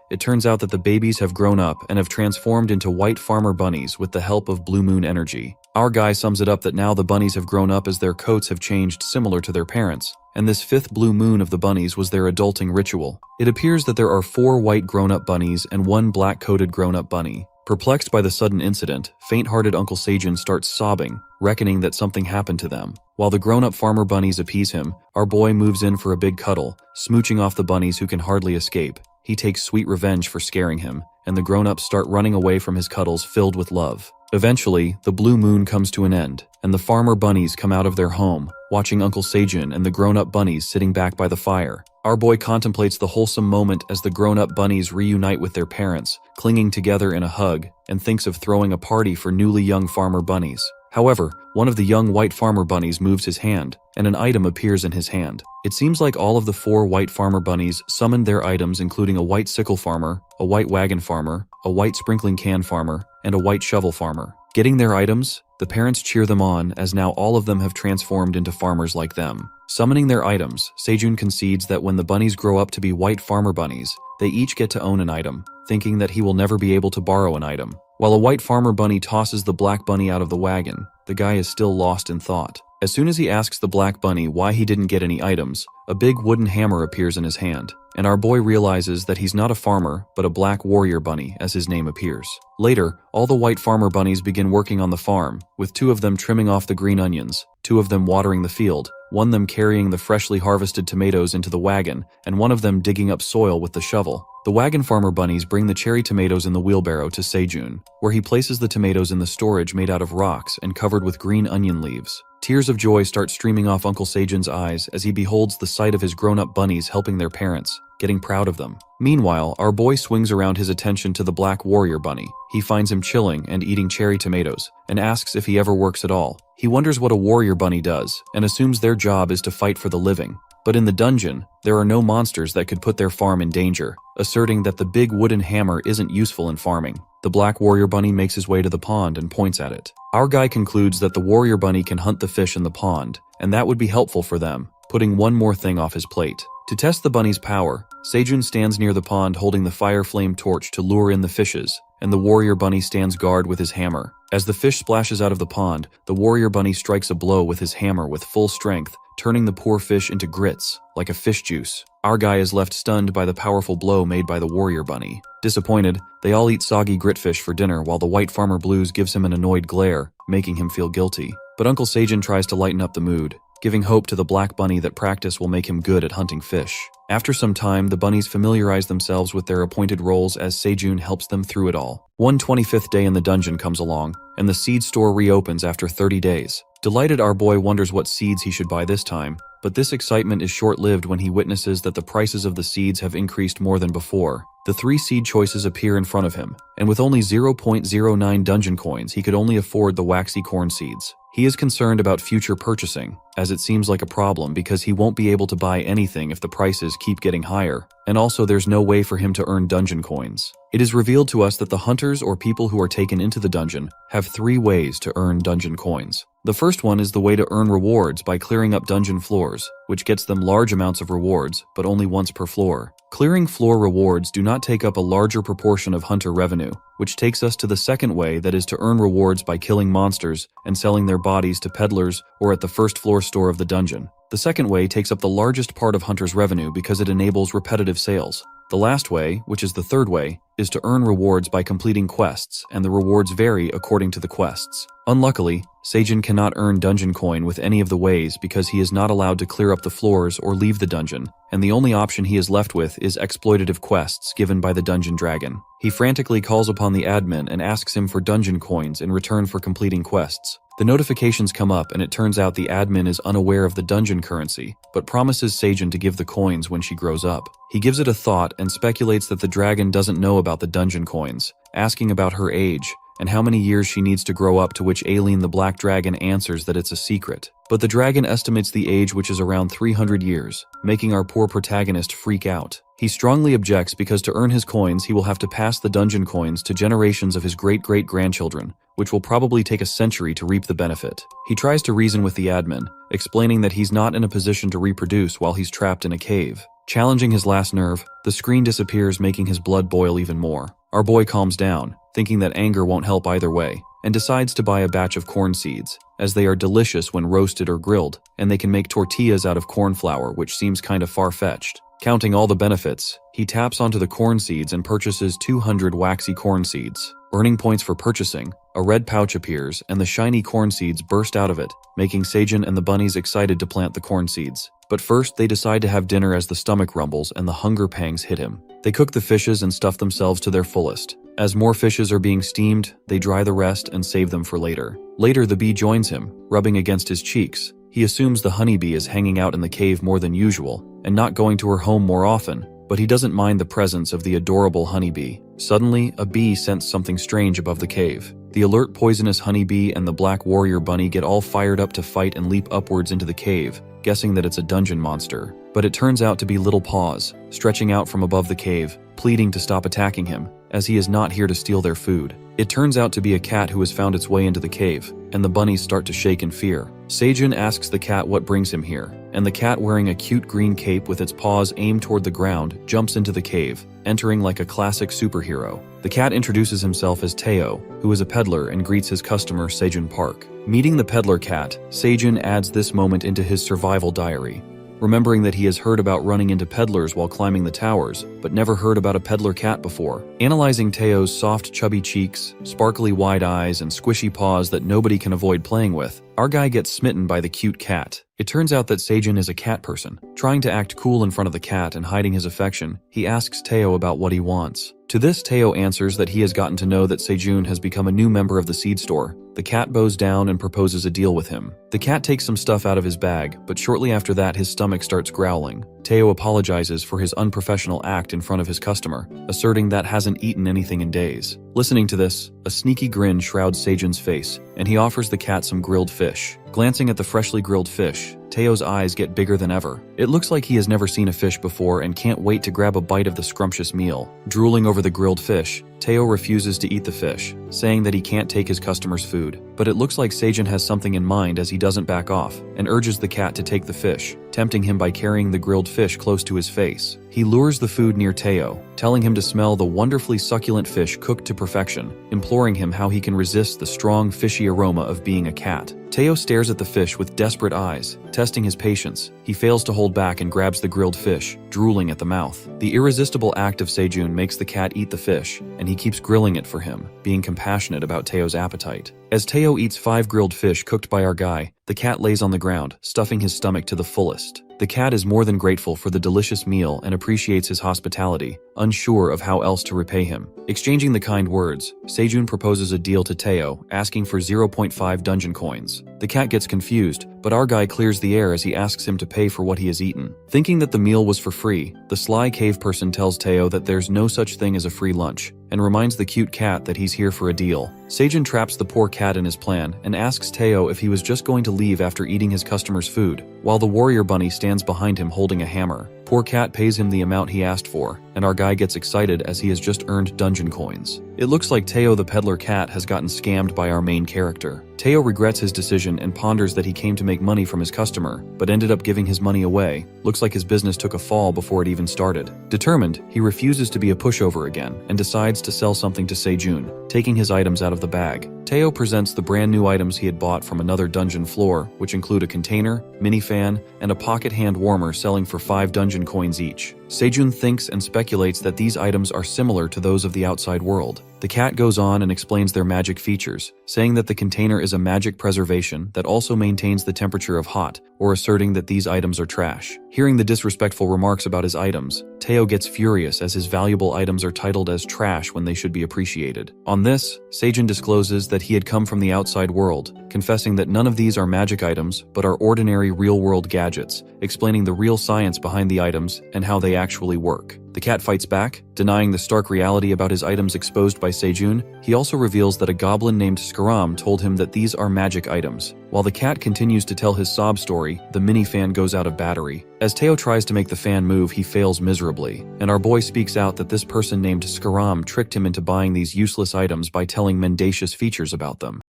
A: it turns out that the babies have grown up and have transformed into white farmer bunnies with the help of blue moon energy. Our guy sums it up that now the bunnies have grown up as their coats have changed similar to their parents, and this fifth blue moon of the bunnies was their adulting ritual. It appears that there are 4 white grown-up bunnies and 1 black-coated grown-up bunny. Perplexed by the sudden incident, faint-hearted Uncle Sejun starts sobbing, reckoning that something happened to them. While the grown-up farmer bunnies appease him, our boy moves in for a big cuddle, smooching off the bunnies who can hardly escape. He takes sweet revenge for scaring him, and the grown-ups start running away from his cuddles filled with love. Eventually, the blue moon comes to an end, and the farmer bunnies come out of their home, watching Uncle Sejun and the grown-up bunnies sitting back by the fire. Our boy contemplates the wholesome moment as the grown-up bunnies reunite with their parents, clinging together in a hug, and thinks of throwing a party for newly young farmer bunnies. However, one of the young white farmer bunnies moves his hand, and an item appears in his hand. It seems like all of the 4 white farmer bunnies summoned their items, including a white sickle farmer, a white wagon farmer, a white sprinkling can farmer, and a white shovel farmer. Getting their items, the parents cheer them on as now all of them have transformed into farmers like them. Summoning their items, Sejun concedes that when the bunnies grow up to be white farmer bunnies, they each get to own an item, thinking that he will never be able to borrow an item. While a white farmer bunny tosses the black bunny out of the wagon, the guy is still lost in thought. As soon as he asks the black bunny why he didn't get any items, a big wooden hammer appears in his hand, and our boy realizes that he's not a farmer, but a black warrior bunny as his name appears. Later, all the white farmer bunnies begin working on the farm, with 2 of them trimming off the green onions, 2 of them watering the field, 1 of them carrying the freshly harvested tomatoes into the wagon, and 1 of them digging up soil with the shovel. The wagon farmer bunnies bring the cherry tomatoes in the wheelbarrow to Sejun, where he places the tomatoes in the storage made out of rocks and covered with green onion leaves. Tears of joy start streaming off Uncle Sejun's eyes as he beholds the sight of his grown-up bunnies helping their parents, getting proud of them. Meanwhile, our boy swings around his attention to the black warrior bunny. He finds him chilling and eating cherry tomatoes, and asks if he ever works at all. He wonders what a warrior bunny does, and assumes their job is to fight for the living. But in the dungeon, there are no monsters that could put their farm in danger, asserting that the big wooden hammer isn't useful in farming. The black warrior bunny makes his way to the pond and points at it. Our guy concludes that the warrior bunny can hunt the fish in the pond, and that would be helpful for them, putting one more thing off his plate. To test the bunny's power, Sejun stands near the pond holding the fire flame torch to lure in the fishes, and the warrior bunny stands guard with his hammer. As the fish splashes out of the pond, the warrior bunny strikes a blow with his hammer with full strength, turning the poor fish into grits, like a fish juice. Our guy is left stunned by the powerful blow made by the warrior bunny. Disappointed, they all eat soggy gritfish for dinner while the white farmer blues gives him an annoyed glare, making him feel guilty. But Uncle Sejun tries to lighten up the mood, giving hope to the black bunny that practice will make him good at hunting fish. After some time, the bunnies familiarize themselves with their appointed roles as Sejun helps them through it all. 125th day in the dungeon comes along, and the seed store reopens after 30 days. Delighted, our boy wonders what seeds he should buy this time, but this excitement is short-lived when he witnesses that the prices of the seeds have increased more than before. The 3 seed choices appear in front of him, and with only 0.09 dungeon coins, he could only afford the waxy corn seeds. He is concerned about future purchasing, as it seems like a problem because he won't be able to buy anything if the prices keep getting higher, and also there's no way for him to earn dungeon coins. It is revealed to us that the hunters or people who are taken into the dungeon have 3 ways to earn dungeon coins. The first one is the way to earn rewards by clearing up dungeon floors, which gets them large amounts of rewards, but only once per floor. Clearing floor rewards do not take up a larger proportion of hunter revenue, which takes us to the second way, that is to earn rewards by killing monsters and selling their bodies to peddlers or at the first floor store of the dungeon. The second way takes up the largest part of hunters' revenue because it enables repetitive sales. The last way, which is the third way, is to earn rewards by completing quests, and the rewards vary according to the quests. Unluckily, Sejun cannot earn dungeon coin with any of the ways because he is not allowed to clear up the floors or leave the dungeon, and the only option he is left with is exploitative quests given by the dungeon dragon. He frantically calls upon the admin and asks him for dungeon coins in return for completing quests. The notifications come up and it turns out the admin is unaware of the dungeon currency, but promises Sejun to give the coins when she grows up. He gives it a thought and speculates that the dragon doesn't know about the dungeon coins, asking about her age and how many years she needs to grow up, to which Aileen the Black Dragon answers that it's a secret. But the dragon estimates the age, which is around 300 years, making our poor protagonist freak out. He strongly objects because to earn his coins he will have to pass the dungeon coins to generations of his great-great-grandchildren, which will probably take a century to reap the benefit. He tries to reason with the admin, explaining that he's not in a position to reproduce while he's trapped in a cave. Challenging his last nerve, the screen disappears, making his blood boil even more. Our boy calms down, thinking that anger won't help either way, and decides to buy a batch of corn seeds, as they are delicious when roasted or grilled, and they can make tortillas out of corn flour, which seems kind of far-fetched. Counting all the benefits, he taps onto the corn seeds and purchases 200 waxy corn seeds. Earning points for purchasing, a red pouch appears and the shiny corn seeds burst out of it, making Sejun and the bunnies excited to plant the corn seeds. But first, they decide to have dinner as the stomach rumbles and the hunger pangs hit him. They cook the fishes and stuff themselves to their fullest. As more fishes are being steamed, they dry the rest and save them for later. Later, the bee joins him, rubbing against his cheeks. He assumes the honeybee is hanging out in the cave more than usual and not going to her home more often, but he doesn't mind the presence of the adorable honeybee. Suddenly, a bee scents something strange above the cave. The alert poisonous honeybee and the black warrior bunny get all fired up to fight and leap upwards into the cave, guessing that it's a dungeon monster. But it turns out to be Little Paws, stretching out from above the cave, pleading to stop attacking him, as he is not here to steal their food. It turns out to be a cat who has found its way into the cave, and the bunnies start to shake in fear. Sejun asks the cat what brings him here, and the cat, wearing a cute green cape with its paws aimed toward the ground, jumps into the cave, entering like a classic superhero. The cat introduces himself as Teo, who is a peddler, and greets his customer Sejun Park. Meeting the peddler cat, Sejun adds this moment into his survival diary, remembering that he has heard about running into peddlers while climbing the towers, but never heard about a peddler cat before. Analyzing Teo's soft, chubby cheeks, sparkly wide eyes, and squishy paws that nobody can avoid playing with, our guy gets smitten by the cute cat. It turns out that Sejun is a cat person. Trying to act cool in front of the cat and hiding his affection, he asks Teo about what he wants. To this, Teo answers that he has gotten to know that Sejun has become a new member of the seed store. The cat bows down and proposes a deal with him. The cat takes some stuff out of his bag, but shortly after that his stomach starts growling. Teo apologizes for his unprofessional act in front of his customer, asserting that hasn't eaten anything in days. Listening to this, a sneaky grin shrouds Sejun's face, and he offers the cat some grilled fish. Glancing at the freshly grilled fish, Teo's eyes get bigger than ever. It looks like he has never seen a fish before and can't wait to grab a bite of the scrumptious meal. Drooling over the grilled fish, Teo refuses to eat the fish, saying that he can't take his customer's food. But it looks like Sejun has something in mind as he doesn't back off, and urges the cat to take the fish, tempting him by carrying the grilled fish close to his face. He lures the food near Teo, telling him to smell the wonderfully succulent fish cooked to perfection, imploring him how he can resist the strong fishy aroma of being a cat. Teo stares at the fish with desperate eyes, testing his patience. He fails to hold back and grabs the grilled fish, drooling at the mouth. The irresistible act of Sejun makes the cat eat the fish, and he keeps grilling it for him, being compassionate about Teo's appetite. As Teo eats 5 grilled fish cooked by our guy, the cat lays on the ground, stuffing his stomach to the fullest. The cat is more than grateful for the delicious meal and appreciates his hospitality, unsure of how else to repay him. Exchanging the kind words, Sejun proposes a deal to Teo, asking for 0.5 dungeon coins. The cat gets confused, but our guy clears the air as he asks him to pay for what he has eaten. Thinking that the meal was for free, the sly cave person tells Teo that there's no such thing as a free lunch, and reminds the cute cat that he's here for a deal. Sejun traps the poor cat in his plan and asks Teo if he was just going to leave after eating his customer's food, while the warrior bunny stands behind him holding a hammer. Poor cat pays him the amount he asked for, and our guy gets excited as he has just earned dungeon coins. It looks like Teo the peddler cat has gotten scammed by our main character. Teo regrets his decision and ponders that he came to make money from his customer, but ended up giving his money away. Looks like his business took a fall before it even started. Determined, he refuses to be a pushover again and decides to sell something to Sejun, taking his items out of the bag. Teo presents the brand new items he had bought from another dungeon floor, which include a container, mini fan, and a pocket hand warmer selling for 5 dungeon coins each. Sejun thinks and speculates that these items are similar to those of the outside world. The cat goes on and explains their magic features, saying that the container is a magic preservation that also maintains the temperature of hot, or asserting that these items are trash. Hearing the disrespectful remarks about his items, Teo gets furious as his valuable items are titled as trash when they should be appreciated. On this, Sejun discloses that he had come from the outside world, confessing that none of these are magic items but are ordinary real-world gadgets, explaining the real science behind the items and how they actually work. The cat fights back, denying the stark reality about his items exposed by Sejun. He also reveals that a goblin named Skaram told him that these are magic items. While the cat continues to tell his sob story, the mini fan goes out of battery. As Teo tries to make the fan move, he fails miserably, and our boy speaks out that this person named Skaram tricked him into buying these useless items by telling mendacious features about them.